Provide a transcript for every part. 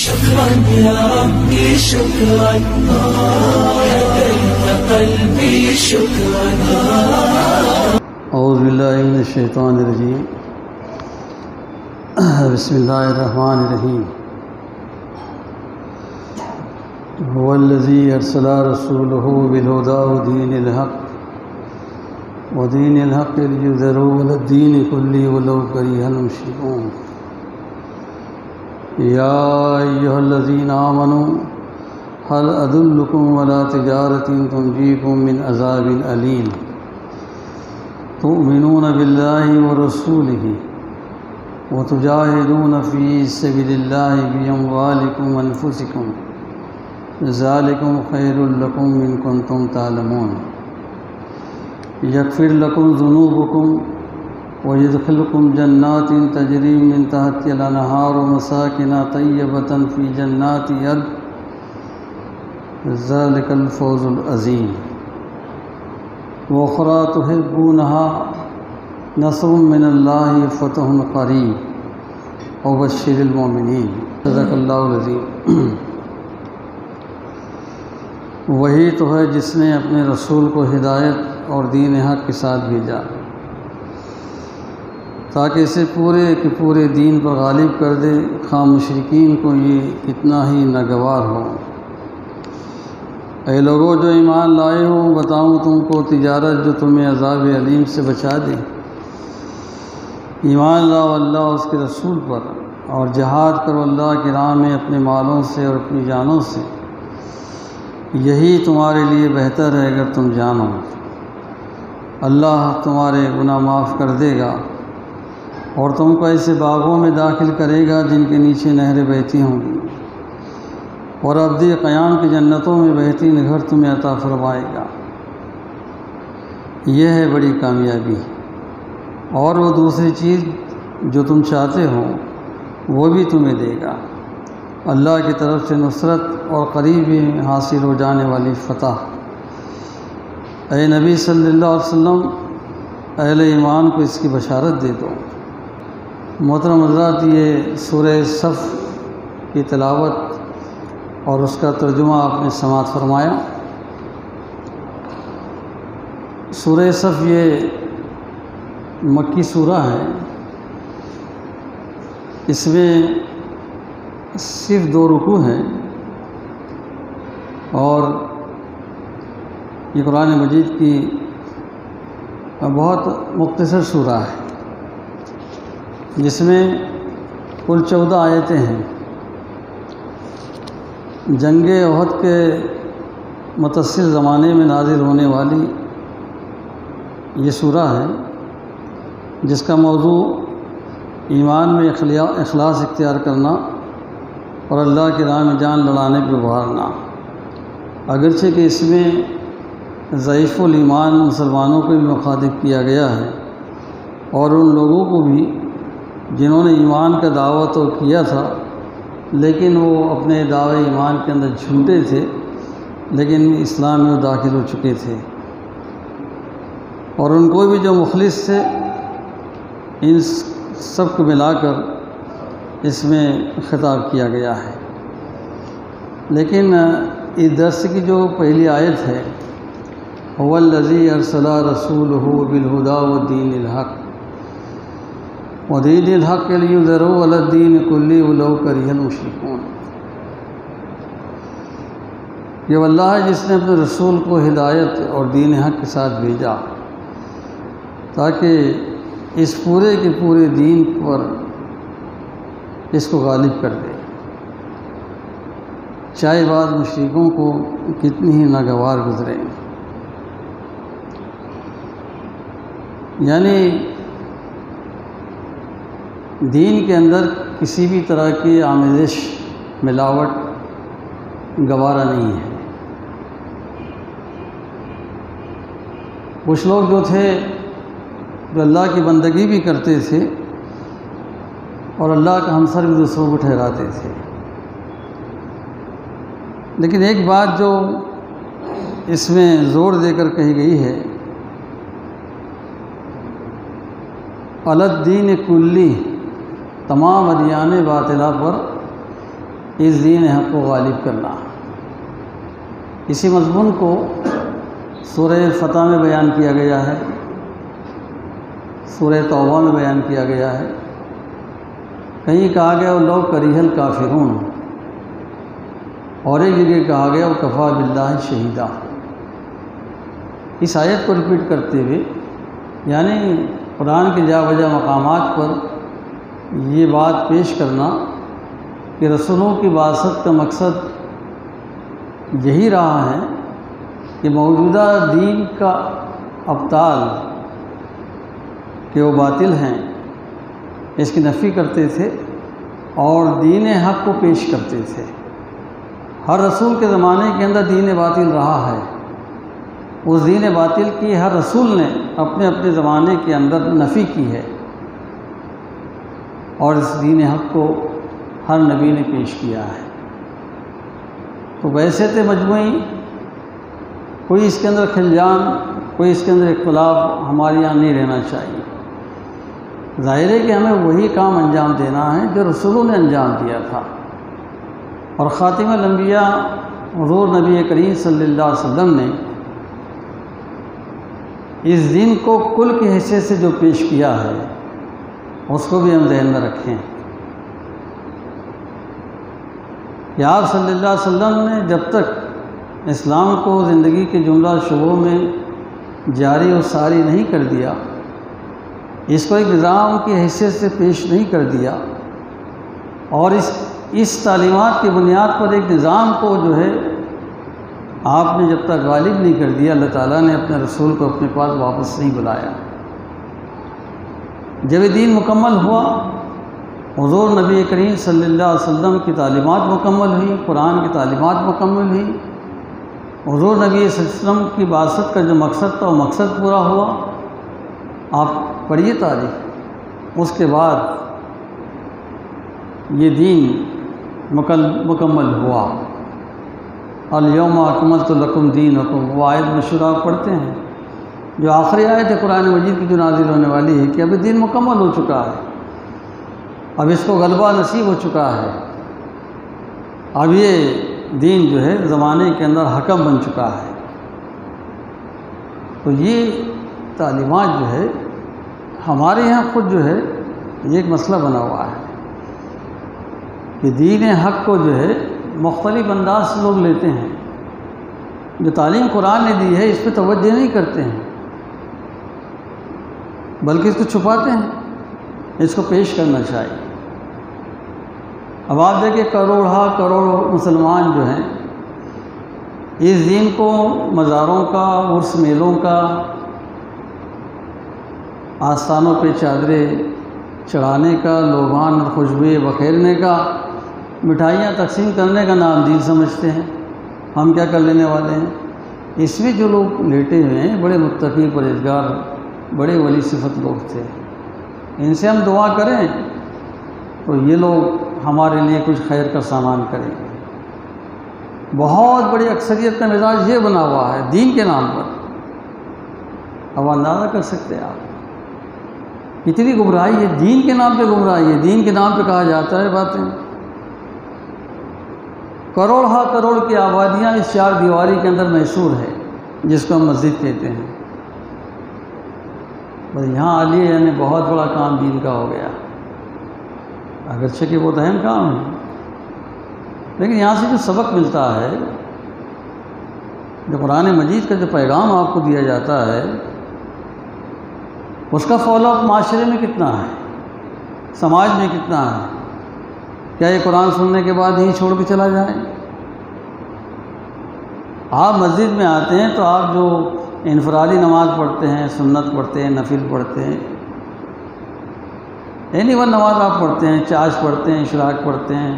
شكرا يا ربي شكرا هديت قلبي شكرا. اعوذ باللہ من الشیطان الرجیم. بسم اللہ الرحمن الرحیم. هو الذی ارسل رسولہ بالہدی ودین الحق لیظہرہ علی الدین کلہ ولو کرہ المشرکون. یا ایھا الذین آمنوا هل ادلکم علی تجارۃ تنجیکم من عذاب علیم تؤمنون باللہ ورسولہ وتجاہدون فی سبیل اللہ باموالکم وانفسکم ذالکم خیر لکم ان کنتم تعلمون. یغفر لکم ذنوبکم ویدخلکم جنات تجری من تحتها الانہار ومساکن طیبۃ فی جنات عدن ذالک الفوز العظیم. وأخرى تحبونها نصر من اللہ فتح قریب وبشر المؤمنین. صدق اللہ العظیم. وہی تو ہے جس نے اپنے رسول کو ہدایت اور دین حق کے ساتھ بھیجا تاکہ اسے پورے کے پورے دین پر غالب کر دے، خواہ مشرکین کو یہ کتنا ہی ناگوار ہو. اے لوگوں جو ایمان لائے ہو، بتاؤں تم کو تجارت جو تمہیں عذاب علیم سے بچا دے. ایمان لاؤ اللہ اور اس کے رسول پر، اور جہاد کرو اللہ کی راہ میں اپنے مالوں سے اور اپنی جانوں سے. یہی تمہارے لیے بہتر ہے اگر تم جانو. اللہ تمہارے گناہ معاف کر دے گا اور تم کو ایسے باغوں میں داخل کرے گا جن کے نیچے نہریں بہتی ہوں گی، اور ابدی قیام کی جنتوں میں بہترین گھر تمہیں عطا فرمائے گا. یہ ہے بڑی کامیابی. اور وہ دوسری چیز جو تم چاہتے ہو وہ بھی تمہیں دے گا. اللہ کی طرف سے نصرت اور قریب حاصل ہو جانے والی فتح. اے نبی صلی اللہ علیہ وسلم، اہل ایمان کو اس کی بشارت دے دو. محترم حضرات، یہ سورہ صف کی تلاوت اور اس کا ترجمہ آپ نے سماعت فرمایا. سورہ صف یہ مکی سورہ ہے. اس میں صرف 2 رکوع ہیں اور یہ قرآن مجید کی بہت مختصر سورہ ہے جس میں کل 14 آیتیں ہیں. جنگ احد کے متصل زمانے میں نازل ہونے والی یہ سورہ ہے جس کا موضوع ایمان میں اخلاص اختیار کرنا اور اللہ کی راہ میں جان لڑانے پہ ابھارنا. اگرچہ کہ اس میں ضعیف الایمان مسلمانوں کو بھی مخاطب کیا گیا ہے اور ان لوگوں کو بھی جنہوں نے ایمان کا دعویٰ تو کیا تھا لیکن وہ اپنے دعوے ایمان کے اندر جھوٹے تھے، لیکن اسلام میں وہ داخل ہو چکے تھے. اور ان کو بھی جو مخلص تھے، ان سب کو ملا کر اس میں خطاب کیا گیا ہے. لیکن اس درس کی جو پہلی آیت ہے، هو الذی ارسل رسولہ بالہدی ودین الحق ودین الحق لیظہرہ علی الدین کلہ ولو کرہ المشرکون. یہ اللہ ہے جس نے اپنے رسول کو ہدایت اور دین حق کے ساتھ بھیجا تاکہ اس پورے کے پورے دین پر اس کو غالب کر دے، چاہے بعض مشرکوں کو کتنی ہی ناگوار گزرے. یعنی دین کے اندر کسی بھی طرح کی آمیزش، ملاوٹ گوارا نہیں ہے. کچھ لوگ جو تھے جو اللہ کی بندگی بھی کرتے تھے اور اللہ کا ہمسر بھی دوسروں کو ٹھہراتے تھے. لیکن ایک بات جو اس میں زور دے کر کہی گئی ہے، علی الدین کلی، تمام ادیان باطلہ پر اس دین حق کو غالب کرنا۔ اسی مضمون کو سورہ فتح میں بیان کیا گیا ہے، سورہ توبہ میں بیان کیا گیا ہے، کہیں کہا گیا لو کریہ الکافرون، اور ایک جگہ کہا گیا وکفیٰ باللہ شہیدا۔ اس آیت کو ریپیٹ کرتے ہوئے یعنی قرآن کے جا بجا مقامات پر یہ بات پیش کرنا کہ رسولوں کی بعثت کا مقصد یہی رہا ہے کہ موجودہ دین کا ابطال کہ وہ باطل ہیں اس کی نفی کرتے تھے اور دین حق کو پیش کرتے تھے۔ ہر رسول کے زمانے کے اندر دین باطل رہا ہے، اس دین باطل کی ہر رسول نے اپنے اپنے زمانے کے اندر نفی کی ہے، اور اس دین حق کو ہر نبی نے پیش کیا ہے۔ تو ویسے تھے مجموعی کوئی اس کے اندر خلجان، کوئی اس کے اندر اختلاف ہمارے یہاں نہیں رہنا چاہیے۔ ظاہر ہے کہ ہمیں وہی کام انجام دینا ہے جو رسولوں نے انجام دیا تھا، اور خاتم الانبیاء حضور نبی کریم صلی اللہ علیہ وسلم نے اس دن کو کل کی حیثیت سے جو پیش کیا ہے اس کو بھی ہم ذہن میں رکھیں کہ آپ صلی اللہ علیہ وسلم نے جب تک اسلام کو زندگی کے جملہ شعبوں میں جاری و ساری نہیں کر دیا، اس کو ایک نظام کی حیثیت سے پیش نہیں کر دیا، اور اس تعلیمات کی بنیاد پر ایک نظام کو جو ہے آپ نے جب تک غالب نہیں کر دیا، اللہ تعالیٰ نے اپنے رسول کو اپنے پاس واپس نہیں بلایا۔ جب یہ دین مکمل ہوا، حضور نبی کریم صلی اللہ علیہ وسلم کی تعلیمات مکمل ہوئی، قرآن کی تعلیمات مکمل ہوئی، حضور نبی صلی اللہ علیہ وسلم کی بعثت کا جو مقصد تھا وہ مقصد پورا ہوا۔ آپ پڑھیے تاریخ، اس کے بعد یہ دین مکمل ہوا۔ الیوم اکملت لکم دینکم، وہ آیت مشہور آپ پڑھتے ہیں جو آخری آیت ہے قرآن مجید کی جو نازل ہونے والی ہے کہ اب دین مکمل ہو چکا ہے، اب اس کو غلبہ نصیب ہو چکا ہے، اب یہ دین جو ہے زمانے کے اندر حکم بن چکا ہے۔ تو یہ تعلیمات جو ہے ہمارے یہاں خود جو ہے یہ ایک مسئلہ بنا ہوا ہے کہ دین حق کو جو ہے مختلف انداز سے لوگ لیتے ہیں، جو تعلیم قرآن نے دی ہے اس پہ توجہ نہیں کرتے ہیں بلکہ اس کو چھپاتے ہیں، اس کو پیش کرنا چاہیے۔ اب آپ دیکھیں کروڑ مسلمان جو ہیں اس دین کو مزاروں کا، عرس میلوں کا، آستانوں پہ چادریں چڑھانے کا، لوبان اور خوشبوئیں بکھیرنے کا، مٹھائیاں تقسیم کرنے کا نام دین سمجھتے ہیں۔ ہم کیا کر لینے والے ہیں؟ اس میں جو لوگ لیٹے ہوئے ہیں بڑے متقی پرہیزگار بڑے ولی صفت لوگ تھے، ان سے ہم دعا کریں تو یہ لوگ ہمارے لیے کچھ خیر کا سامان کریں گے۔ بہت بڑی اکثریت کا مزاج یہ بنا ہوا ہے دین کے نام پر، اب اندازہ کر سکتے ہیں آپ کتنی گمراہی ہے، دین کے نام پہ گمراہی ہے، دین کے نام پہ کہا جاتا ہے باتیں۔ کروڑ کی آبادیاں اس چار دیواری کے اندر محصور ہے جس کو ہم مسجد کہتے ہیں، بس یہاں عالیہ یعنی بہت بڑا کام دین کا ہو گیا، اگرچہ کہ بہت اہم کام ہے، لیکن یہاں سے جو سبق ملتا ہے، جو قرآن مجید کا جو پیغام آپ کو دیا جاتا ہے، اس کا فالو اپ معاشرے میں کتنا ہے، سماج میں کتنا ہے؟ کیا یہ قرآن سننے کے بعد ہی چھوڑ کے چلا جائے؟ آپ مسجد میں آتے ہیں تو آپ جو انفرادی نماز پڑھتے ہیں، سنت پڑھتے ہیں، نفل پڑھتے ہیں، اینی ون نماز آپ پڑھتے ہیں، چاش پڑھتے ہیں، اشراق پڑھتے ہیں،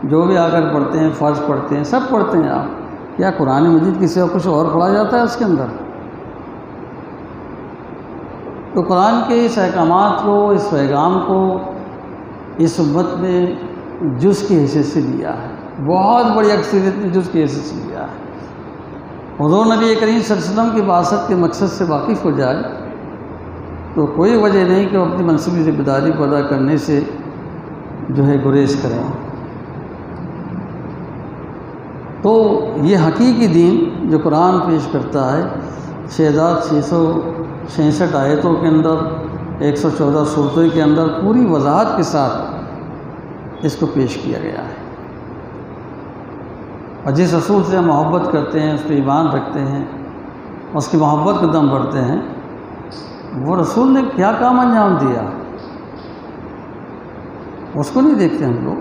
جو بھی آ کر پڑھتے ہیں، فرض پڑھتے ہیں، سب پڑھتے ہیں آپ، کیا قرآن مجید کی سوا کچھ اور پڑھا جاتا ہے اس کے اندر؟ تو قرآن کے اس احکامات کو، اس پیغام کو اس امت نے جز کی حیثیت سے دیا ہے، بہت بڑی اکثریت نے جز کی حیثیت سے دیا ہے۔ حضور نبی کریم صلی اللہ علیہ وسلم کی بعثت کے مقصد سے واقف ہو جائے تو کوئی وجہ نہیں کہ وہ اپنی منصبی ذمہ داری کو ادا کرنے سے جو ہے گریز کریں۔ تو یہ حقیقی دین جو قرآن پیش کرتا ہے 6666 آیتوں کے اندر 114 سورتوں کے اندر پوری وضاحت کے ساتھ اس کو پیش کیا گیا ہے، اور جس رسول سے ہم محبت کرتے ہیں، اس پہ ایمان رکھتے ہیں، اس کی محبت کو دم بڑھتے ہیں، وہ رسول نے کیا کام انجام دیا اس کو نہیں دیکھتے ہم لوگ۔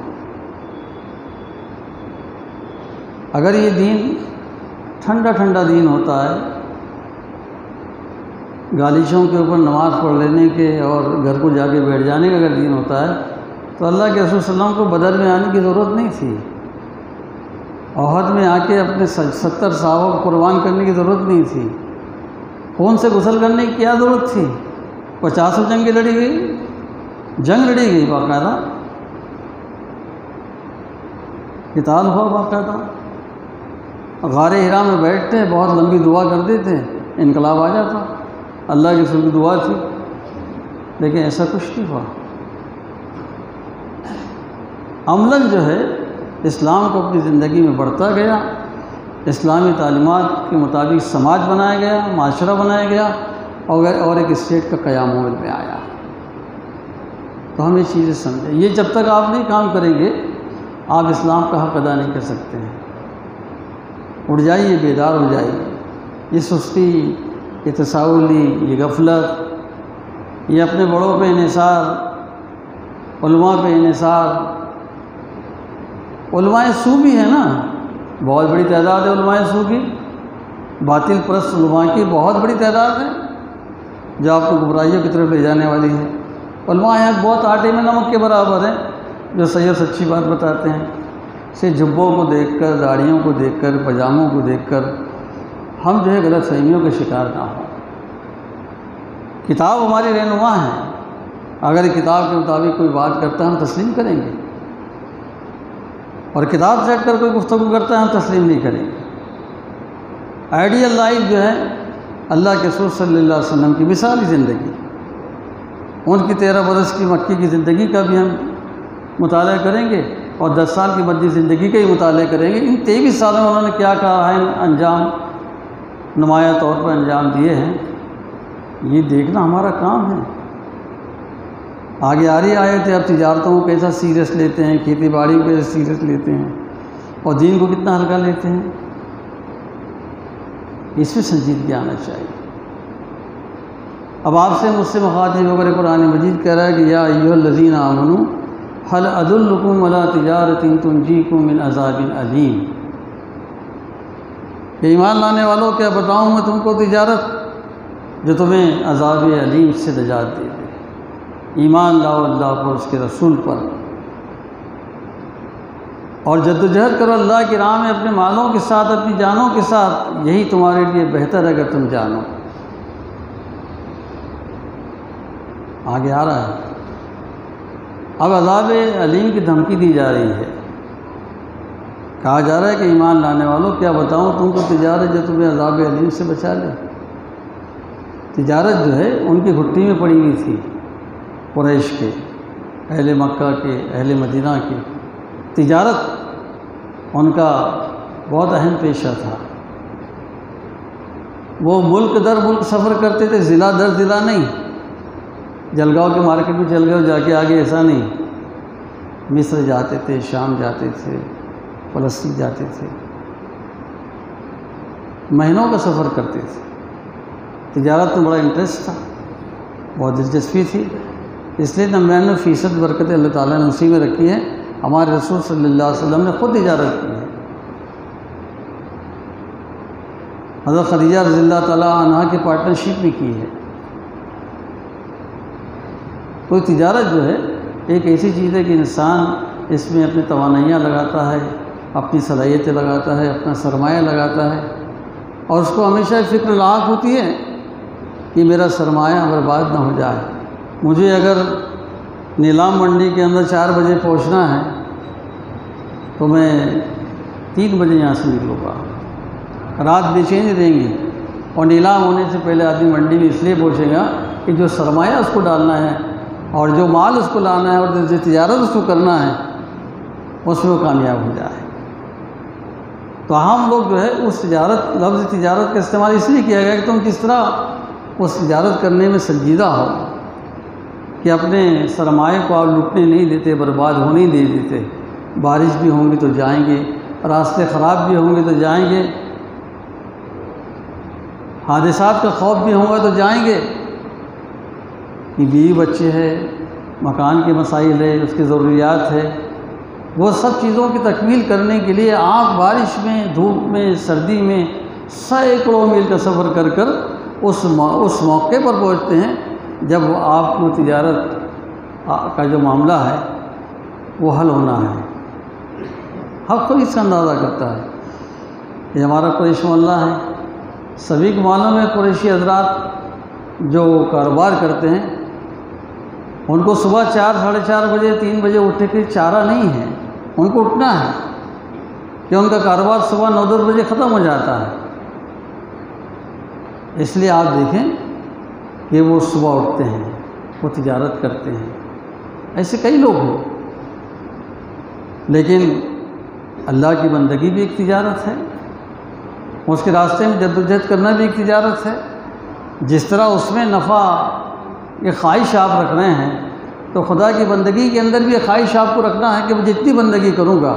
اگر یہ دین ٹھنڈا ٹھنڈا دین ہوتا ہے، گالیچوں کے اوپر نماز پڑھ لینے کے اور گھر کو جا کے بیٹھ جانے کا اگر دین ہوتا ہے تو اللہ کے رسول صلی اللہ علیہ وسلم کو بدر میں آنے کی ضرورت نہیں تھی، احد میں آ کے اپنے 70 صحابہ کو قربان کرنے کی ضرورت نہیں تھی، خون سے غسل کرنے کی کیا ضرورت تھی؟ 50 جنگیں لڑی گئی، جنگ لڑی گئی باقاعدہ، قتال ہوا باقاعدہ، غار حرا میں بیٹھتے بہت لمبی دعا کرتے تھے، انقلاب آ جاتا، اللہ کی رسول کی دعا تھی، لیکن ایسا کچھ نہیں ہوا۔ عملاً جو ہے اسلام کو اپنی زندگی میں بڑھتا گیا، اسلامی تعلیمات کے مطابق سماج بنایا گیا، معاشرہ بنایا گیا، اور ایک اسٹیٹ کا قیام عمل میں آیا۔ تو ہم یہ چیزیں سمجھیں، یہ جب تک آپ نہیں کام کریں گے آپ اسلام کا حق ادا نہیں کر سکتے ہیں۔ اٹھ جائیے، بیدار ہو جائیے، یہ سستی، یہ تساہلی، یہ غفلت، یہ اپنے بڑوں پہ انحصار، علماء پہ انحصار۔ علماء سو بھی ہیں نا، بہت بڑی تعداد ہے علماء سو کی، باطل پرست علماء کی بہت بڑی تعداد ہے جو آپ کو گمراہیوں کی طرف لے جانے والی ہے۔ علماء یہاں بہت آٹے میں نمک کے برابر ہیں جو صحیح اور سچی بات بتاتے ہیں۔ صرف جبوں کو دیکھ کر، داڑھیوں کو دیکھ کر، پاجاموں کو دیکھ کر ہم جو ہے غلط فہمیوں کے شکار نہ ہوں۔ کتاب ہماری رہنما ہے، اگر کتاب کے مطابق کوئی بات کرتا ہے ہم تسلیم کریں گے، اور کتاب سے ہٹ کر کوئی گفتگو کرتا ہے ہم تسلیم نہیں کریں گے۔ آئیڈیل لائف جو ہے اللہ کے رسول صلی اللہ علیہ وسلم کی مثالی زندگی، ان کی 13 برس کی مکی کی زندگی کا بھی ہم مطالعہ کریں گے، اور 10 سال کی مدنی زندگی کا ہی مطالعہ کریں گے۔ ان 23 سالوں میں انہوں نے کیا کہا ہے، انجام نمایاں طور پر انجام دیے ہیں، یہ دیکھنا ہمارا کام ہے۔ آگے آ رہی آئے تھے، اب تجارتوں کو کیسا سیریس لیتے ہیں، کھیتی باڑی کو کیسا سیریس لیتے ہیں، اور دین کو کتنا ہلکا لیتے ہیں، اس میں سنجیدگی آنا چاہیے۔ اب آپ سے مجھ سے مخاطب ہو کر قرآن مجید کہہ رہا ہے کہ یا ایھا الذین آمنوا هل ادلکم علی تجارۃ تنجیکم من عذاب علیم، کہ ایمان لانے والوں کیا بتاؤں میں تم کو تجارت جو تمہیں عذاب علیم سے نجات دے دے۔ ایمان لاؤ اللہ پر، اس کے رسول پر، اور جدوجہد کرو اللہ کی راہ میں اپنے مالوں کے ساتھ، اپنی جانوں کے ساتھ، یہی تمہارے لیے بہتر ہے اگر تم جانو۔ آگے آ رہا ہے، اب عذاب علیم کی دھمکی دی جا رہی ہے، کہا جا رہا ہے کہ ایمان لانے والوں کیا بتاؤں تم کو تجارت جو تمہیں عذاب علیم سے بچا لے۔ تجارت جو ہے ان کی گھٹی میں پڑی ہوئی تھی، قریش کے، اہل مکہ کے، اہل مدینہ کے، تجارت ان کا بہت اہم پیشہ تھا۔ وہ ملک در ملک سفر کرتے تھے، ضلع در ضلع نہیں، جلگاؤں کے مارکیٹ میں چل گئے جا کے آگے، ایسا نہیں، مصر جاتے تھے، شام جاتے تھے، فلسطین جاتے تھے، مہینوں کا سفر کرتے تھے۔ تجارت میں بڑا انٹرسٹ تھا، بہت دلچسپی تھی، اس لیے 99% برکت اللہ تعالیٰ نے اسی میں رکھی ہے۔ ہمارے رسول صلی اللہ علیہ وسلم نے خود تجارت کی ہے، حضرت خدیجہ رضی اللہ تعالیٰ عنہا کی پارٹنرشپ بھی کی ہے۔ کوئی تجارت جو ہے ایک ایسی چیز ہے کہ انسان اس میں اپنی توانائیاں لگاتا ہے، اپنی صلاحیتیں لگاتا ہے، اپنا سرمایہ لگاتا ہے، اور اس کو ہمیشہ فکر لاحق ہوتی ہے کہ میرا سرمایہ برباد نہ ہو جائے۔ مجھے اگر نیلام منڈی کے اندر 4 بجے پہنچنا ہے تو میں 3 بجے یہاں سے نکلوں گا، رات بے چینی رہیں گی، اور نیلام ہونے سے پہلے آدمی منڈی میں اس لیے پہنچے گا کہ جو سرمایہ اس کو ڈالنا ہے اور جو مال اس کو لانا ہے اور جو تجارت اس کو کرنا ہے اس میں وہ کامیاب ہو جائے۔ تو ہم لوگ جو ہے اس تجارت، لفظ تجارت کا استعمال اس لیے کیا گیا کہ تم کس طرح اس تجارت کرنے میں سنجیدہ ہو کہ اپنے سرمایہ کو آپ لوٹنے نہیں دیتے، برباد ہونے نہیں دیتے۔ بارش بھی ہوں گی تو جائیں گے، راستے خراب بھی ہوں گے تو جائیں گے، حادثات کا خوف بھی ہوگا تو جائیں گے، کہ بیوی بچے ہے، مکان کے مسائل ہے، اس کی ضروریات ہے، وہ سب چیزوں کی تکمیل کرنے کے لیے آپ بارش میں، دھوپ میں، سردی میں سینکڑوں میل کا سفر کر کر اس موقع پر پہنچتے ہیں جب آپ کو تجارت کا جو معاملہ ہے وہ حل ہونا ہے۔ حق خود اس کا اندازہ کرتا ہے۔ یہ ہمارا قریش محلہ ہے، سبھی کو معلوم ہے قریشی حضرات جو کاروبار کرتے ہیں ان کو صبح 4 ساڑھے 4 بجے 3 بجے اٹھنے کے چارہ نہیں ہے، ان کو اٹھنا ہے کہ ان کا کاروبار صبح 9-10 بجے ختم ہو جاتا ہے۔ اس لیے آپ دیکھیں کہ وہ صبح اٹھتے ہیں، وہ تجارت کرتے ہیں، ایسے کئی لوگ ہیں۔ لیکن اللہ کی بندگی بھی ایک تجارت ہے، اس کے راستے میں جدوجہد کرنا بھی ایک تجارت ہے۔ جس طرح اس میں نفع یہ خواہش آپ رکھ رہے ہیں، تو خدا کی بندگی کے اندر بھی یہ خواہش آپ کو رکھنا ہے کہ میں جتنی بندگی کروں گا،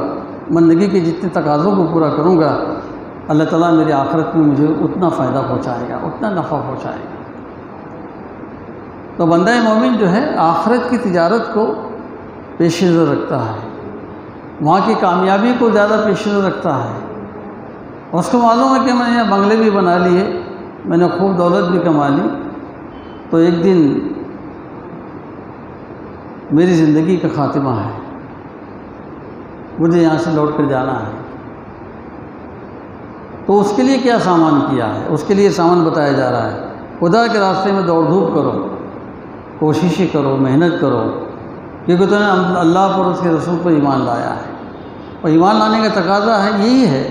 بندگی کے جتنے تقاضوں کو پورا کروں گا، اللہ تعالیٰ میری آخرت میں مجھے اتنا فائدہ پہنچائے گا، اتنا نفع پہنچائے گا۔ تو بندہ مومن جو ہے آخرت کی تجارت کو پیش نظر رکھتا ہے، وہاں کی کامیابی کو زیادہ پیش نظر رکھتا ہے۔ اس کو معلوم ہے کہ میں نے یہاں بنگلے بھی بنا لیے، میں نے خوب دولت بھی کما لی، تو ایک دن میری زندگی کا خاتمہ ہے، مجھے یہاں سے لوٹ کر جانا ہے۔ تو اس کے لیے کیا سامان کیا ہے؟ اس کے لیے سامان بتایا جا رہا ہے، خدا کے راستے میں دوڑ دھوپ کرو، کوششیں کرو، محنت کرو، کیونکہ تو نے اللہ پر، اس کے رسول پر ایمان لایا ہے۔ اور ایمان لانے کا تقاضا ہے یہی ہے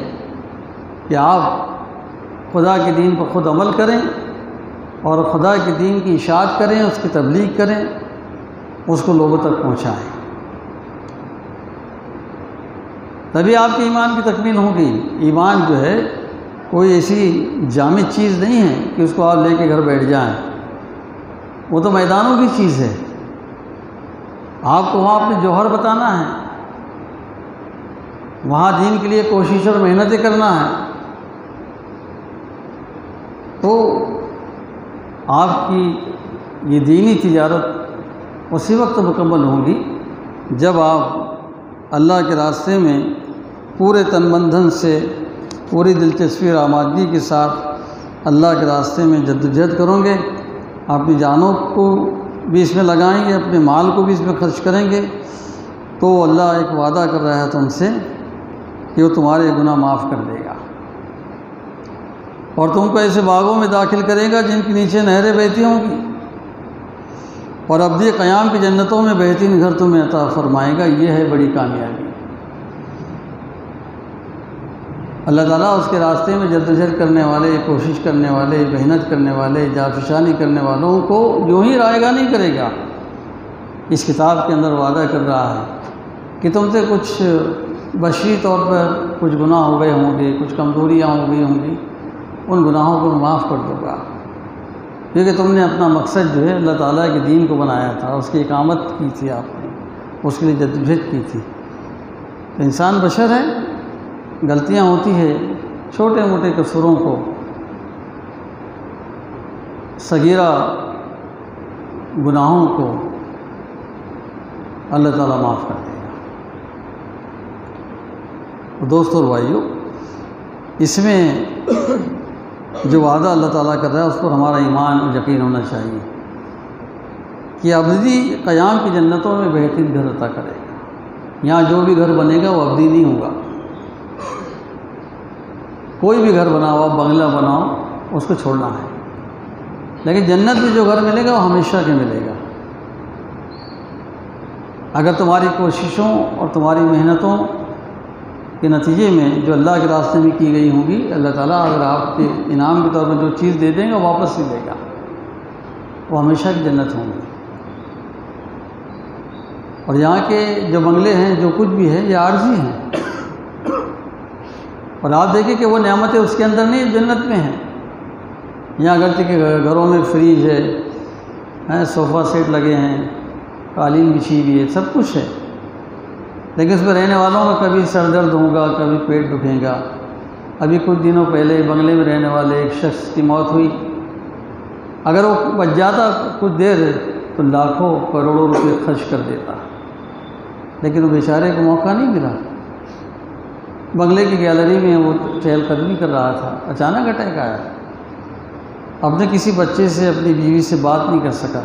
کہ آپ خدا کے دین پر خود عمل کریں اور خدا کے دین کی اشاعت کریں، اس کی تبلیغ کریں، اس کو لوگوں تک پہنچائیں، تبھی آپ کے ایمان کی تکمیل ہوگی۔ ایمان جو ہے کوئی ایسی جامد چیز نہیں ہے کہ اس کو آپ لے کے گھر بیٹھ جائیں، وہ تو میدانوں کی چیز ہے۔ آپ کو وہاں اپنے جوہر بتانا ہے، وہاں دین کے لیے کوشش اور محنتیں کرنا ہے، تو آپ کی یہ دینی تجارت اسی وقت مکمل ہوگی جب آپ اللہ کے راستے میں پورے تن من دھن سے، پوری دلچسپی اور آمادگی کے ساتھ اللہ کے راستے میں جدوجہد کرو گے، اپنی جانوں کو بھی اس میں لگائیں گے، اپنے مال کو بھی اس میں خرچ کریں گے، تو اللہ ایک وعدہ کر رہا ہے تم سے کہ وہ تمہارے گناہ معاف کر دے گا اور تم کو ایسے باغوں میں داخل کرے گا جن کے نیچے نہریں بہتی ہوں گی، اور ابدی قیام کی جنتوں میں بہترین گھر تمہیں عطا فرمائے گا۔ یہ ہے بڑی کامیابی۔ اللہ تعالیٰ اس کے راستے میں جدوجہد کرنے والے، کوشش کرنے والے، محنت کرنے والے، جافشانی کرنے والوں کو یوں ہی رائے گا نہیں کرے گا۔ اس کتاب کے اندر وعدہ کر رہا ہے کہ تم سے کچھ بشری طور پر کچھ گناہ ہو گئے ہوں گے، کچھ کمزوریاں ہو گئی ہوں گی، ان گناہوں کو معاف کر دوں گا، کیونکہ تم نے اپنا مقصد جو ہے اللہ تعالیٰ کے دین کو بنایا تھا، اس کی اقامت کی تھی، آپ نے اس کے لیے جدوجہد کی تھی۔ تو انسان بشر ہے، غلطیاں ہوتی ہے، چھوٹے موٹے قصوروں کو صغیرہ گناہوں کو اللہ تعالیٰ معاف کر دے گا۔ دوستوں اور بھائیوں، اس میں جو وعدہ اللہ تعالیٰ کر رہا ہے اس پر ہمارا ایمان اور یقین ہونا چاہیے کہ ابدی قیام کی جنتوں میں بہترین گھر عطا کرے گا۔ یہاں جو بھی گھر بنے گا وہ ابدی نہیں ہوگا۔ کوئی بھی گھر بناؤ، آپ بنگلہ بناؤ، اس کو چھوڑنا ہے، لیکن جنت میں جو گھر ملے گا وہ ہمیشہ کے ملے گا۔ اگر تمہاری کوششوں اور تمہاری محنتوں کے نتیجے میں جو اللہ کے راستے میں کی گئی ہوں گی، اللہ تعالیٰ اگر آپ کے انعام کے طور پر جو چیز دے دیں گا واپس نہیں دے گا، وہ ہمیشہ کی جنت ہوں گی۔ اور یہاں کے جو بنگلے ہیں، جو کچھ بھی ہے، یہ عارضی ہیں، اور آپ دیکھیں کہ وہ نعمتیں اس کے اندر نہیں جنت میں ہیں. یہاں اگرچہ کہ گھروں میں فریج ہے، صوفہ سیٹ لگے ہیں، قالین بچھی ہوئی ہے، سب کچھ ہے، لیکن اس میں رہنے والوں کا کبھی سر درد ہوگا، کبھی پیٹ دکھے گا. ابھی کچھ دنوں پہلے بنگلے میں رہنے والے ایک شخص کی موت ہوئی. اگر وہ بچ جاتا کچھ دیر تو لاکھوں کروڑوں روپے خرچ کر دیتا، لیکن وہ بیچارے کو موقع نہیں ملا. بنگلے کی گیلری میں وہ چہل قدمی کر رہا تھا، اچانک اٹیک آیا. اپنے کسی بچے سے، اپنی بیوی سے بات نہیں کر سکا.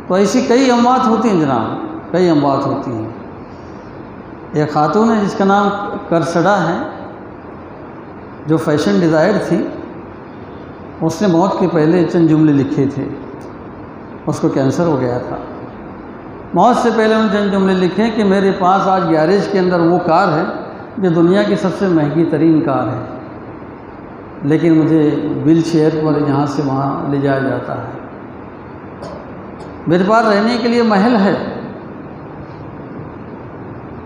تو ایسی کئی اموات ہوتی ہیں جناب، کئی اموات ہوتی ہیں. ایک خاتون ہے جس کا نام کرسڈا ہے، جو فیشن ڈیزائنر تھی. اس نے موت کے پہلے چند جملے لکھے تھے. اس کو کینسر ہو گیا تھا. موت سے پہلے انہوں نے چند جملے لکھے کہ میرے پاس آج گیریج کے اندر وہ کار ہے جو دنیا کی سب سے مہنگی ترین کار ہے، لیکن مجھے ویل چیئر پر یہاں سے وہاں لے جایا جاتا ہے. میرے پاس رہنے کے لیے محل ہے،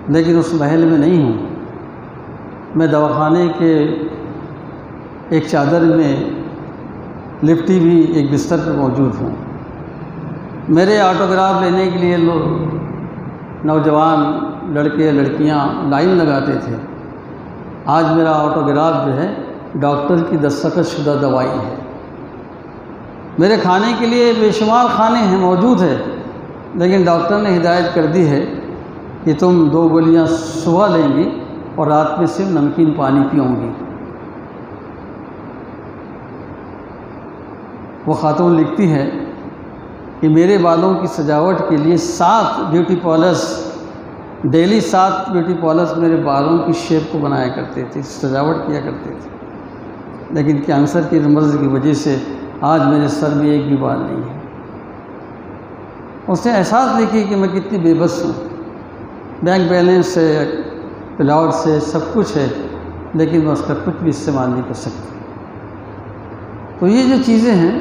لیکن اس محل میں نہیں ہوں. میں دواخانے کے ایک چادر میں لپٹی ہوئی ایک بستر پر موجود ہوں. میرے آٹوگراف لینے کے لیے لوگ، نوجوان لڑکے لڑکیاں لائن لگاتے تھے. آج میرا آٹوگراف جو ہے ڈاکٹر کی دستخط شدہ دوائی ہے. میرے کھانے کے لیے بے شمار کھانے ہیں، موجود ہے، لیکن ڈاکٹر نے ہدایت کر دی ہے کہ تم 2 گولیاں صبح لیں گی اور رات میں صرف نمکین پانی پیوں گی. وہ خاتون لکھتی ہے کہ میرے بالوں کی سجاوٹ کے لیے 7 beauty parlours, daily 7 beauty parlours میرے بالوں کی شیپ کو بنایا کرتے تھے، سجاوٹ کیا کرتے تھے، لیکن کینسر کی مرض کی وجہ سے آج میرے سر میں ایک بھی بال نہیں ہے. اس نے احساس لکھی کہ میں کتنی بے بس ہوں. بینک بیلنس ہے، پلاٹ سے، سب کچھ ہے، لیکن میں اس کا کچھ بھی استعمال نہیں کر سکتی. تو یہ جو چیزیں ہیں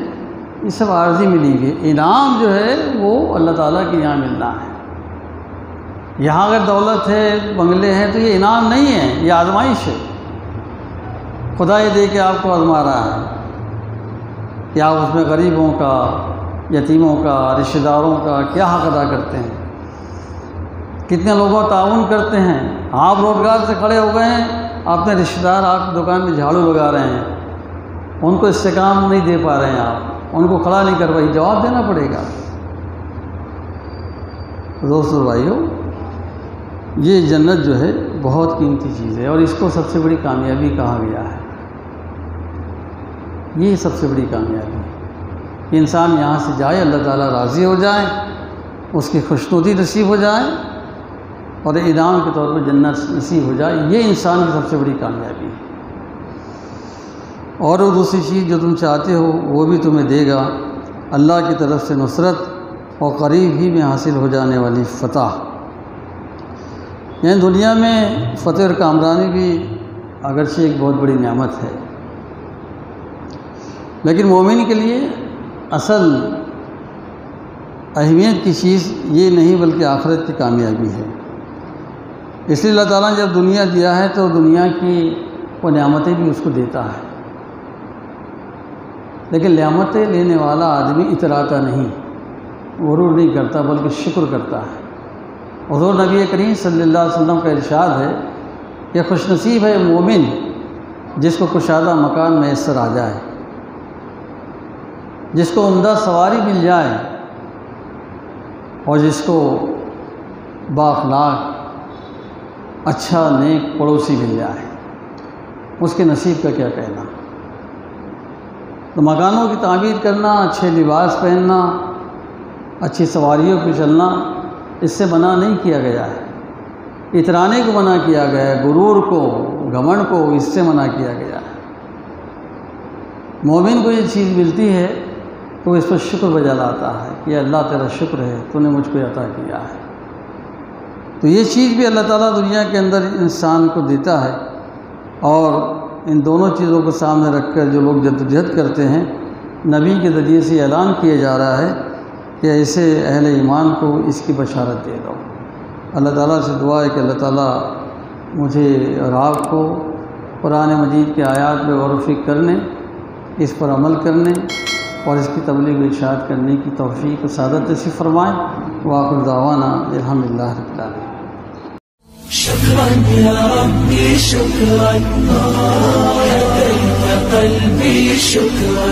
یہ سب عارضی ملی ہوئی. انعام جو ہے وہ اللہ تعالیٰ کے یہاں ملنا ہے. یہاں اگر دولت ہے، بنگلے ہیں، تو یہ انعام نہیں ہے، یہ آزمائش ہے. خدا یہ دے کے آپ کو آزما رہا ہے کہ آپ اس میں غریبوں کا، یتیموں کا، رشتہ داروں کا کیا حق ادا کرتے ہیں، کتنے لوگوں کا تعاون کرتے ہیں. آپ روزگار سے کھڑے ہو گئے ہیں، اپنے رشتہ دار آپ کی دکان میں جھاڑو لگا رہے ہیں، ان کو استحکام نہیں دے پا رہے ہیں، آپ ان کو کھڑا نہیں کر پائی، جواب دینا پڑے گا. دوستو بھائیو، یہ جنت جو ہے بہت قیمتی چیز ہے، اور اس کو سب سے بڑی کامیابی کہا گیا ہے. یہ سب سے بڑی کامیابی ہے کہ انسان یہاں سے جائے، اللہ تعالیٰ راضی ہو جائے، اس کی خوشنودی نصیب ہو جائے، اور انعام کے طور پر جنت نصیب ہو جائے. یہ انسان کی سب سے بڑی کامیابی ہے. اور وہ دوسری چیز جو تم چاہتے ہو وہ بھی تمہیں دے گا، اللہ کی طرف سے نصرت اور قریب ہی میں حاصل ہو جانے والی فتح. یعنی دنیا میں فتح اور کامرانی بھی اگرچہ ایک بہت بڑی نعمت ہے، لیکن مومن کے لیے اصل اہمیت کی چیز یہ نہیں بلکہ آخرت کی کامیابی ہے. اس لیے اللہ تعالیٰ نے جب دنیا دیا ہے تو دنیا کی وہ نعمتیں بھی اس کو دیتا ہے، لیکن نعمتیں لینے والا آدمی اتراتا نہیں، غرور نہیں کرتا، بلکہ شکر کرتا ہے. حضور نبی کریم صلی اللہ علیہ وسلم کا ارشاد ہے کہ خوش نصیب ہے مومن جس کو کشادہ مکان میسر آ جائے، جس کو عمدہ سواری مل جائے، اور جس کو بااخلاق اچھا نیک پڑوسی مل جائے. اس کے نصیب کا کیا کہنا. تو مکانوں کی تعمیر کرنا، اچھے لباس پہننا، اچھی سواریوں پہ چلنا، اس سے منع نہیں کیا گیا ہے. اترانے کو منع کیا گیا ہے، غرور کو، گھمنڈ کو اس سے منع کیا گیا ہے. مومن کو یہ چیز ملتی ہے تو اس پر شکر بجا لاتا ہے کہ اللہ تیرا شکر ہے، تو نے مجھ کو عطا کیا ہے. تو یہ چیز بھی اللہ تعالیٰ دنیا کے اندر انسان کو دیتا ہے. اور ان دونوں چیزوں کو سامنے رکھ کر جو لوگ جدوجہد کرتے ہیں، نبی کے ذریعے سے اعلان کیا جا رہا ہے کہ ایسے اہل ایمان کو اس کی بشارت دے دو. اللہ تعالیٰ سے دعا ہے کہ اللہ تعالیٰ مجھے اور آپ کو قرآن مجید کے آیات پہ غور و فکر کرنے، اس پر عمل کرنے اور اس کی تبلیغ و ارشاد کرنے کی توفیق و سعادت نصیب فرمائیں۔ وآخر دعوانا الحمدللہ رب العالمین۔ شكرا يا ربي شكرا، هديت قلبي شكرا